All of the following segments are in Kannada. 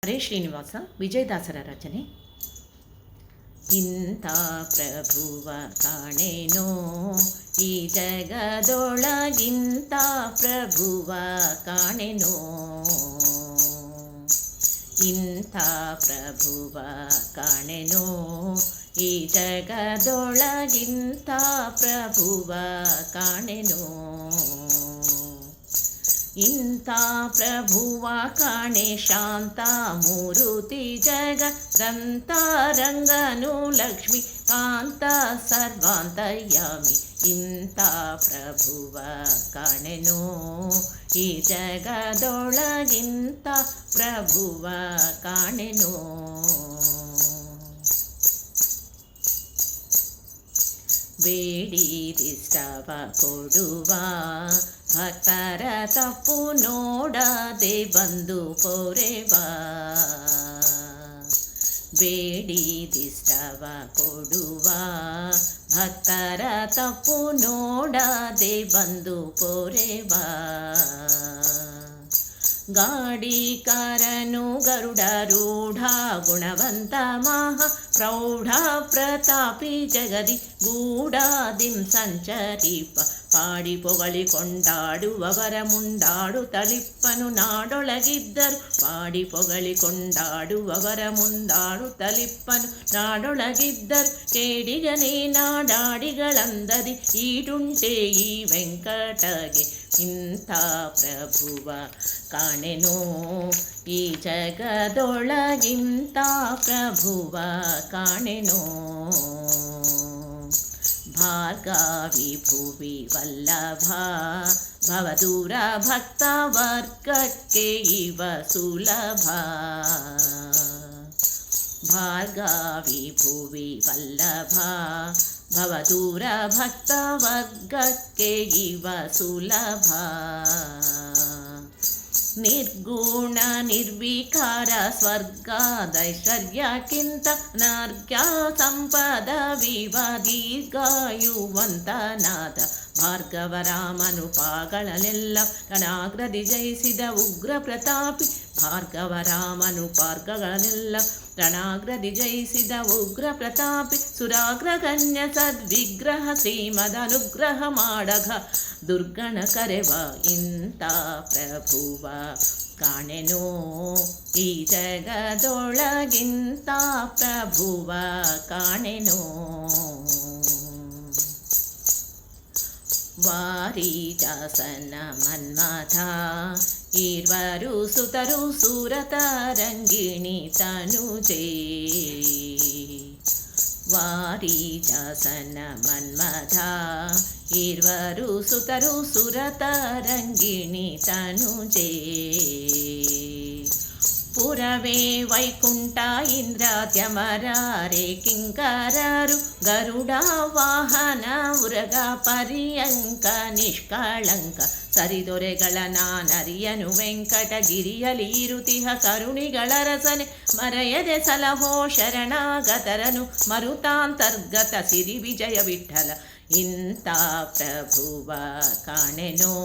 ಹರೇ ಶ್ರೀನಿವಾಸ ವಿಜಯದಾಸರ ರಚನೆ. ಇಂಥ ಪ್ರಭುವ ಕಾಣೆನೋ ಈ ಜಗದೊಳಗಿಂತ ಪ್ರಭುವ ಕಾಣೆನೋ, ಇಂಥ ಪ್ರಭುವ ಕಾಣೆನೋ ಈ ಜಗದೊಳಗಿಂತ ಪ್ರಭುವ ಕಾಣೆನೋ, ಇಂಥ ಪ್ರಭುವ ಕಾಣೆ ಶಾಂತ ಮೂರುತಿ ಜಗದಂತರಂಗನು ಲಕ್ಷ್ಮಿ ಕಾಂತ ಸರ್ವಾಂತರ್ಯಾಮಿ, ಇಂಥ ಪ್ರಭುವ ಕಾಣೆನೋ ಈ ಜಗದೊಳಗಿಂತ ಪ್ರಭುವ ಕಾಣೆನೋ. ಬೇಡಿದಿಷ್ಟವ ಕೊಡುವ ಭಕ್ತರ ತಪ್ಪು ನೋಡದೆ ಬಂದು ಪೊರೆವ, ಬೇಡಿದಿಷ್ಟವ ಕೊಡುವ ಭಕ್ತರ ತಪ್ಪು ನೋಡದೆ ಬಂದು ಪೊರೆವ, ಗಾಡಿಕಾರನು ಗರುಡರೂಢ ಗುಣವಂತ ಮಹಾ ಪ್ರೌಢ ಪ್ರತಾಪಿ ಜಗದಿ ಗೂಢಾದಿಂ ಸಂಚರಿಪ, ಪಾಡಿ ಪೊಗಳಿ ಕೊಂಡಾಡುವವರ ಮುಂದಾಡು ತಲಿಪ್ಪನು ನಾಡೊಳಗಿದ್ದರು, ಪಾಡಿ ಪೊಗಳಿ ಕೊಂಡಾಡುವವರ ಮುಂದಾಡು ತಲಿಪ್ಪನು ನಾಡೊಳಗಿದ್ದರು, ಕೇಡಿಗನೇ ನಾಡಾಡಿಗಳಂದದಿ ಈಡುಂಟೆ ಈ ವೆಂಕಟಗೆ, ಇಂಥ ಪ್ರಭುವ ಕಾಣೆನೋ ಈ ಜಗದೊಳಗಿಂತ ಪ್ರಭುವ ಕಾಣೆನೋ. ಭಾರ್ಗವಿ ಭುವಿ ವಲ್ಲಭ ಭವದೂರ ಭಕ್ತ ವರ್ಗಕ್ಕೆ ಇವ ಸುಲಭ, ಭಾರ್ಗವಿ ಭುವಿ ವಲ್ಲಭ ಭವದೂರ ಭಕ್ತ ವರ್ಗಕ್ಕೆ ಇವ ಸುಲಭ, ನಿರ್ಗುಣ ನಿರ್ವಿಕಾರ ಸ್ವರ್ಗದೈಶ್ವರ್ಯಕ್ಕಿಂತ ನರ್ಗ್ಯ ಸಂಪದ ವಿವ ದೀರ್ಘಾಯುವಂತನಾದ, ಭಾರ್ಗವ ರಾಮನು ಪಾಗಳನೆಲ್ಲ ರಣಾಗ್ರದಿ ಜಯಿಸಿದ ಉಗ್ರ ಪ್ರತಾಪಿ, ಭಾರ್ಗವ ರಾಮನು ಪಾರ್ಗಗಳನ್ನೆಲ್ಲ ರಣಾಗ್ರದಿ ಜಯಿಸಿದ ಉಗ್ರ ಪ್ರತಾಪಿ, ಸುರಾಗ್ರಗಣ್ಯ ಸದ್ವಿಗ್ರಹ ಶ್ರೀಮದನುಗ್ರಹ ಮಾಡಘ ದುರ್ಗಣ ಕರೆವ, ಇಂಥ ಪ್ರಭುವ ಕಾಣೆನೋ ಈ ಜಗದೊಳಗಿಂತ ಪ್ರಭುವ ಕಾಣೆನೋ. ವಾರಿಜಾಸನ ಮನ್ಮಥ ಈರ್ವರು ಸುತರು ಸುರತರಂಗಿಣಿ ತನುಜೇ, ವಾರಿಜಾಸನ ಮನ್ಮಥ ಈರ್ವರು ಸುತರು ಸುರತರಂಗಿಣಿ ತನುಜೇ, ಪುರವೇ ವೈಕುಂಠ ಇಂದ್ರಾತ್ಯಮರರೆ ಕಿಂಕರರು ಗರುಡ ವಾಹನ ಉರಗ ಪರ್ಯಂಕ ನಿಷ್ಕಳಂಕ, ಸರಿದೊರೆಗಳ ನಾನರಿಯನು ವೆಂಕಟಗಿರಿಯಲಿ ಇರುತಿಹ ಕರುಣಿಗಳ ರಸನೆ, ಮರೆಯದೆ ಸಲಹೋ ಶರಣಾಗತರನು ಮರುತಾಂತರ್ಗತ ಸಿರಿ ವಿಜಯ ವಿಠಲ, ಇಂಥ ಪ್ರಭುವ ಕಾಣೆನೋ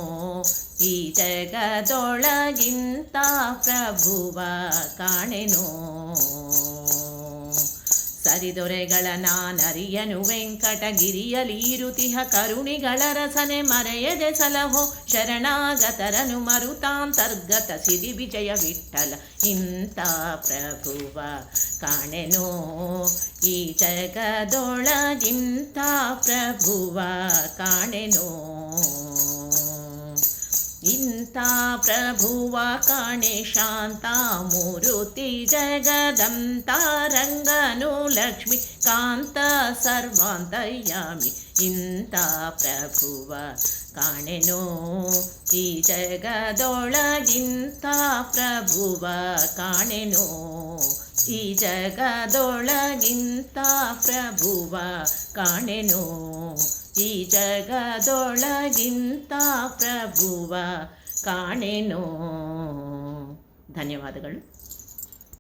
ಈ ಜಗದೊಳಗಿಂತ ಪ್ರಭುವ ಕಾಣೆನೋ. ಸರಿದೊರೆಗಳ ನಾನರಿಯನು ವೆಂಕಟಗಿರಿಯಲಿ ಇರುತಿಹ ಕರುಣಿಗಳ ರಸನೆ, ಮರೆಯದೆ ಸಲಹೋ ಶರಣಾಗತರನು ಮರುತಾಂತರ್ಗತ ಸಿರಿ ವಿಜಯ ವಿಠಲ, ಇಂಥ ಪ್ರಭುವ ಕಾಣೆನೋ ಈ ಜಗದೊಳಗಿಂತ ಪ್ರಭುವ ಕಾಣೆನೋ, ಇಂಥ ಪ್ರಭುವ ಕಾಣೆ ಶಾಂತ ಮೂರುತಿ ಜಗದಂತರಂಗನು ಲಕ್ಷ್ಮಿ ಕಾಂತ ಸರ್ವಾಂತರ್ಯಾಮಿ, ಇಂಥ ಪ್ರಭುವ ಕಾಣೆನೋ ಈ ಜಗದೊಳಗಿಂತ ಪ್ರಭುವ ಕಾಣೆನೋ, ಈ ಜಗದೊಳಗಿಂತ ಪ್ರಭುವ ಕಾಣೆನೋ, ಈ ಜಗದೊಳಗಿಂತ ಪ್ರಭುವ ಕಾಣೆನೋ. ಧನ್ಯವಾದಗಳು.